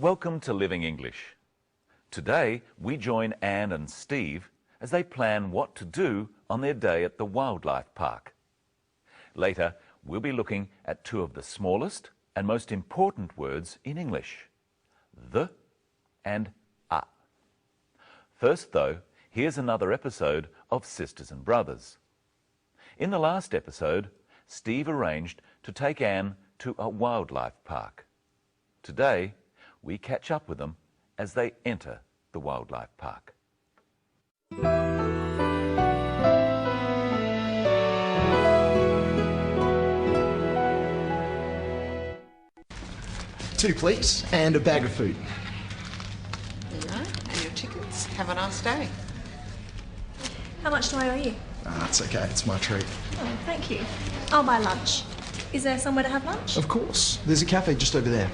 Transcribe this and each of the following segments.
Welcome to Living English. Today we join Anne and Steve as they plan what to do on their day at the wildlife park. Later we'll be looking at two of the smallest and most important words in English, the and a. First though, here's another episode of Sisters and Brothers. In the last episode, Steve arranged to take Anne to a wildlife park. Today, we catch up with them as they enter the wildlife park. 2 please, and a bag of food. There you are, and your tickets. Have a nice day. How much do I owe you? It's okay, it's my treat. Oh, thank you. I'll buy lunch. Is there somewhere to have lunch? Of course, there's a cafe just over there.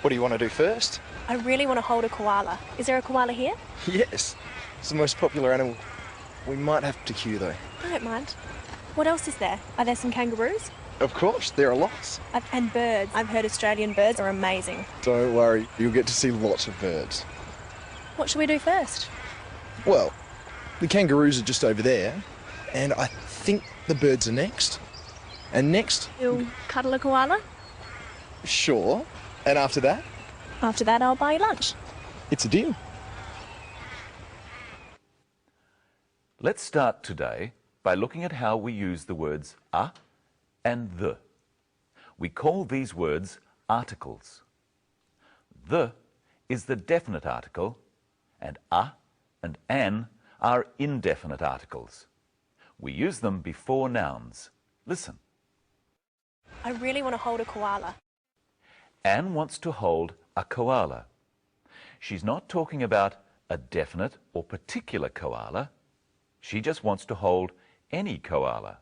What do you want to do first? I really want to hold a koala. Is there a koala here? Yes, it's the most popular animal. We might have to queue though. I don't mind. What else is there? Are there some kangaroos? Of course, there are lots. And birds. I've heard Australian birds are amazing. Don't worry, you'll get to see lots of birds. What should we do first? Well, the kangaroos are just over there, and I think the birds are next. And next, You'll cuddle a koala? sure. And after that, After that, I'll buy you lunch. it's a deal. Let's start today by looking at how we use the words a and the. We call these words articles. The is the definite article, and a and an are indefinite articles. We use them before nouns. Listen. I really want to hold a koala. Anne wants to hold a koala. She's not talking about a definite or particular koala. She just wants to hold any koala.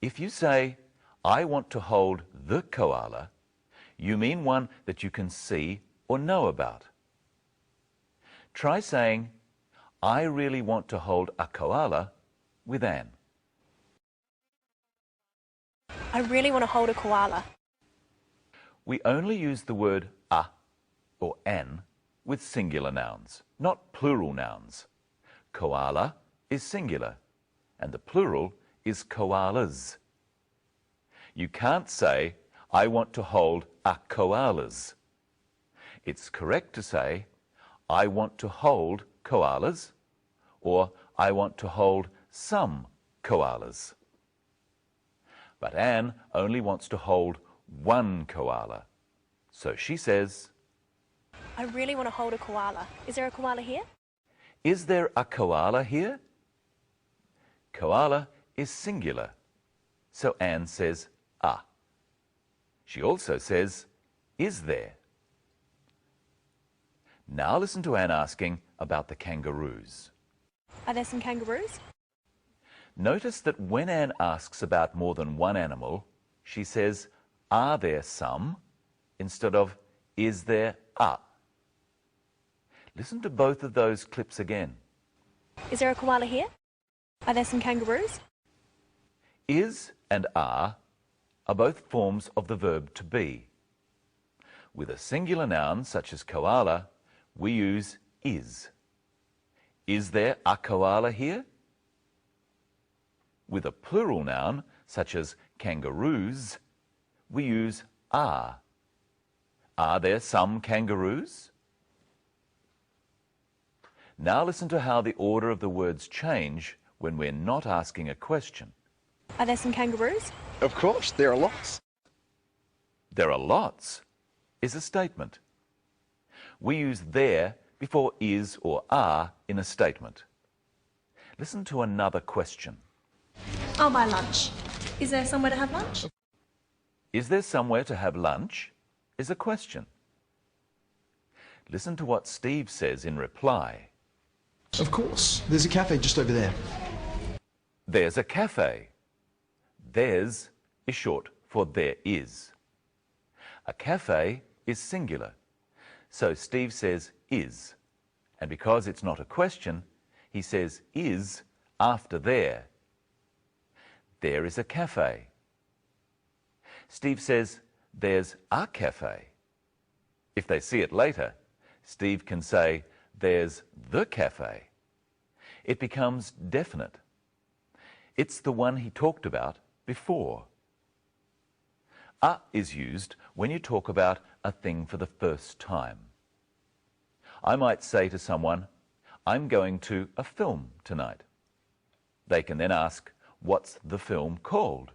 If you say, I want to hold the koala, you mean one that you can see or know about. Try saying, I really want to hold a koala with Anne. I really want to hold a koala. We only use the word a or an with singular nouns, not plural nouns. Koala is singular, and the plural is koalas. You can't say, I want to hold a koalas. It's correct to say, I want to hold koalas, or I want to hold some koalas. But Anne only wants to hold one koala. So she says, I really want to hold a koala. Is there a koala here? is there a koala here? Koala is singular. So Anne says, a. She also says, is there? Now listen to Anne asking about the kangaroos. Are there some kangaroos? Notice that when Anne asks about more than one animal, she says, are there some, instead of, is there a? Listen to both of those clips again. Is there a koala here? Are there some kangaroos? Is and are both forms of the verb to be. With a singular noun, such as koala, we use is. Is there a koala here? With a plural noun, such as kangaroos, we use are. Are there some kangaroos? Now listen to how the order of the words change when we're not asking a question. Are there some kangaroos? Of course, there are lots. There are lots is a statement. We use there before is or are in a statement. Listen to another question. I'll buy lunch. Is there somewhere to have lunch? Is there somewhere to have lunch? Is a question. Listen to what Steve says in reply. Of course, there's a cafe just over there. There's a cafe. There's is short for there is. A cafe is singular, so Steve says is, and because it's not a question, He says is after there. There is a cafe. Steve says there's a cafe. If they see it later, Steve can say there's the cafe. It becomes definite. It's the one he talked about before. A is used when you talk about a thing for the first time. I might say to someone, I'm going to a film tonight. They can then ask, what's the film called?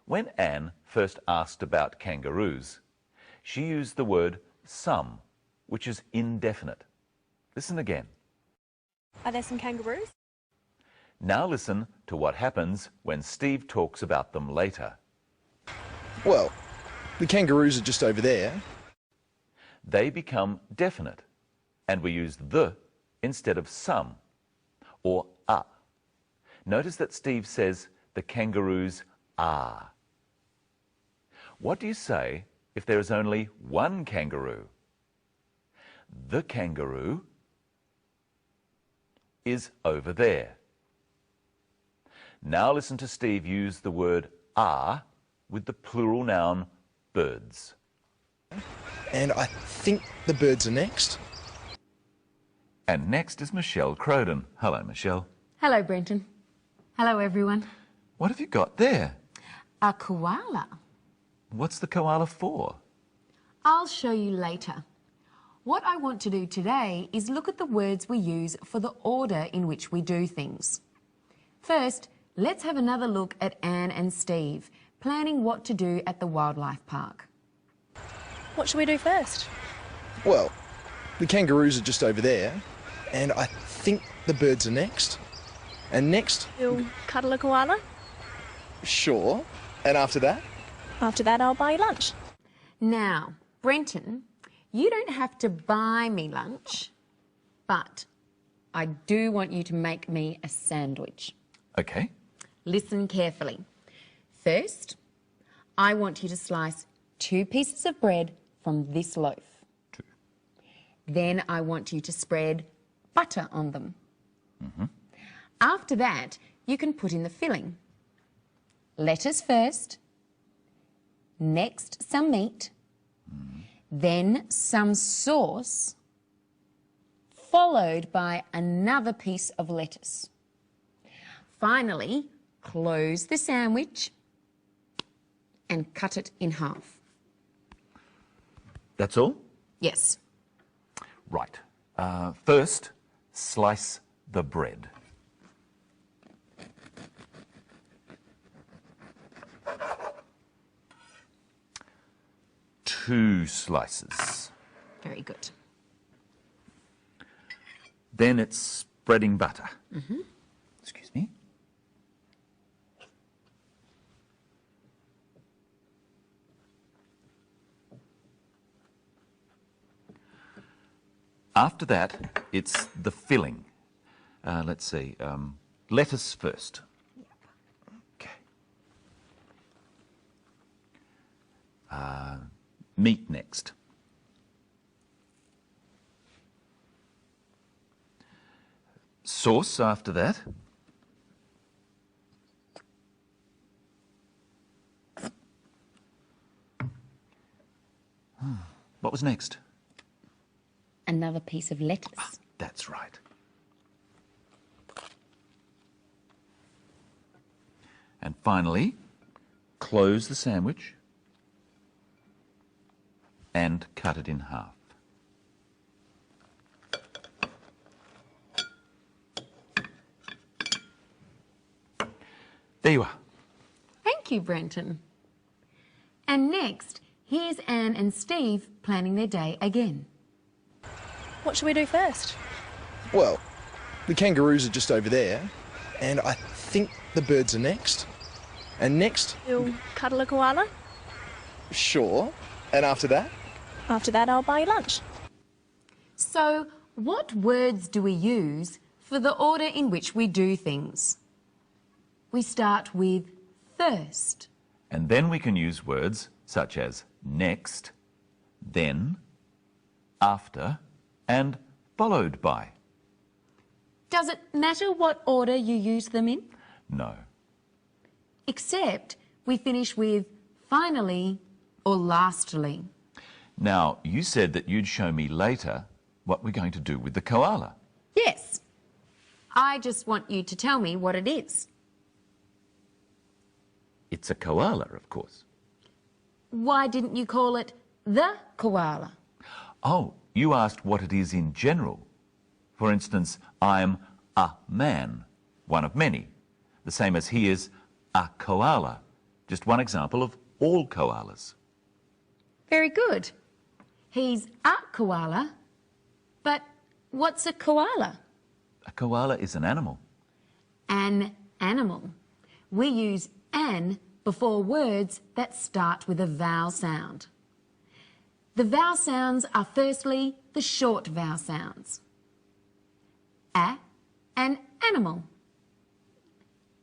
When Anne first asked about kangaroos, she used the word some, which is indefinite. Listen again. Are there some kangaroos? Now listen to what happens when Steve talks about them later. Well, the kangaroos are just over there. They become definite, and we use the instead of some or a. Notice that Steve says the kangaroos are. What do you say if there is only one kangaroo? The kangaroo is over there. Now listen to Steve use the word are with the plural noun birds. And I think the birds are next. And next is Michelle Crowden. Hello, Michelle. Hello, Brenton. Hello, everyone. What have you got there? A koala. What's the koala for? I'll show you later. What I want to do today is look at the words we use for the order in which we do things. First, let's have another look at Anne and Steve planning what to do at the wildlife park. What should we do first? Well, the kangaroos are just over there, and I think the birds are next. And next, You'll cuddle a koala? sure. And after that? After that, I'll buy you lunch. Now, Brenton, you don't have to buy me lunch, but I do want you to make me a sandwich. Okay. Listen carefully. First, I want you to slice 2 pieces of bread from this loaf. 2. Then I want you to spread butter on them. After that, you can put in the filling. Lettuce first, next some meat, then some sauce, followed by another piece of lettuce. Finally, close the sandwich and cut it in half. That's all? Yes. Right. First, slice the bread. Two slices. Very good. Then it's spreading butter. Excuse me. After that, it's the filling. Let's see. Lettuce first. Okay. Meat next. Sauce after that. What was next? Another piece of lettuce. That's right. And finally, close the sandwich and cut it in half. There you are. Thank you, Brenton. And next, here's Anne and Steve planning their day again. What should we do first? Well, the kangaroos are just over there, and I think the birds are next. And next, You'll cuddle a koala? sure. And after that? After that, I'll buy you lunch. So, what words do we use for the order in which we do things? We start with first. And then we can use words such as next, then, after, and followed by. Does it matter what order you use them in? No. Except we finish with finally or lastly. Now, you said that you'd show me later what we're going to do with the koala. Yes. I just want you to tell me what it is. It's a koala, of course. Why didn't you call it the koala? Oh, you asked what it is in general. For instance, I'm a man, one of many, the same as he is a koala, just one example of all koalas. Very good. He's a koala, but what's a koala? A koala is an animal. An animal. We use an before words that start with a vowel sound. The vowel sounds are firstly the short vowel sounds. A, an animal.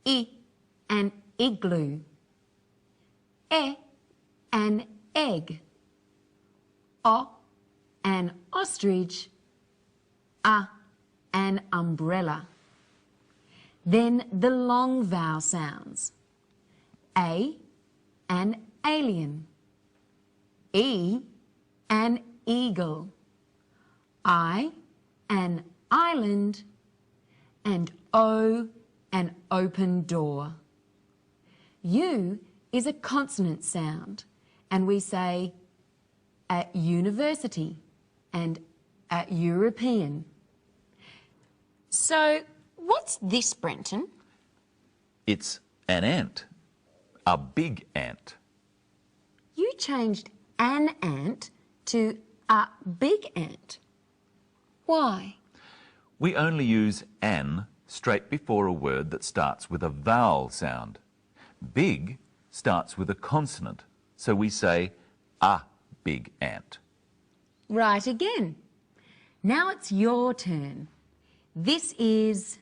I, an igloo. E, an egg. O, an ostrich. A, an umbrella. Then the long vowel sounds. A, an alien. E, an eagle. I, an island. And O, an open door. U is a consonant sound, and we say at university and at European. So, what's this, Brenton? It's an ant, a big ant. You changed an ant to a big ant. Why? We only use an straight before a word that starts with a vowel sound. Big starts with a consonant, so we say a big ant. Right again. Now it's your turn. This is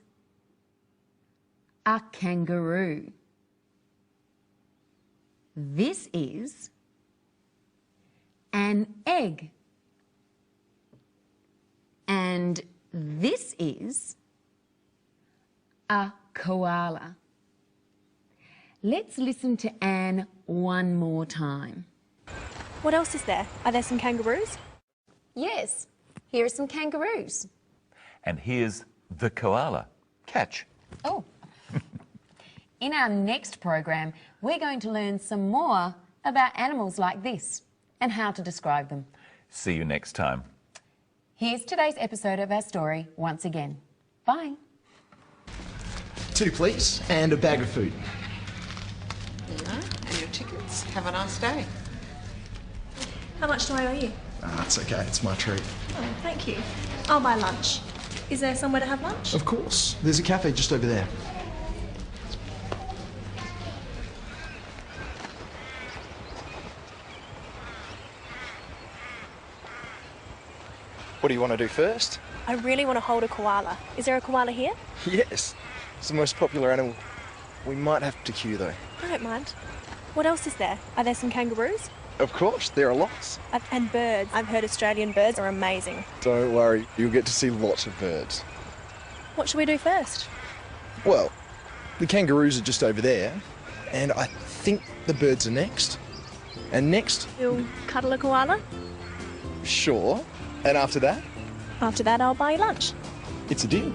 a kangaroo. This is an egg. And this is a koala. Let's listen to Anne one more time. What else is there? Are there some kangaroos? Yes, here are some kangaroos. And here's the koala. Catch. Oh. In our next program, we're going to learn some more about animals like this and how to describe them. See you next time. Here's today's episode of our story once again. Bye. 2, please, and a bag of food. There you are. And your tickets. Have a nice day. How much do I owe you? Ah, it's okay, it's my treat. Oh, thank you. I'll buy lunch. Is there somewhere to have lunch? Of course, there's a cafe just over there. What do you want to do first? I really want to hold a koala. Is there a koala here? Yes, it's the most popular animal. We might have to queue though. I don't mind. What else is there? Are there some kangaroos? Of course, there are lots. And birds. I've heard Australian birds are amazing. Don't worry, you'll get to see lots of birds. What should we do first? Well, the kangaroos are just over there, and I think the birds are next. And next, You'll cuddle a koala? sure. And after that, After that, I'll buy you lunch. it's a deal.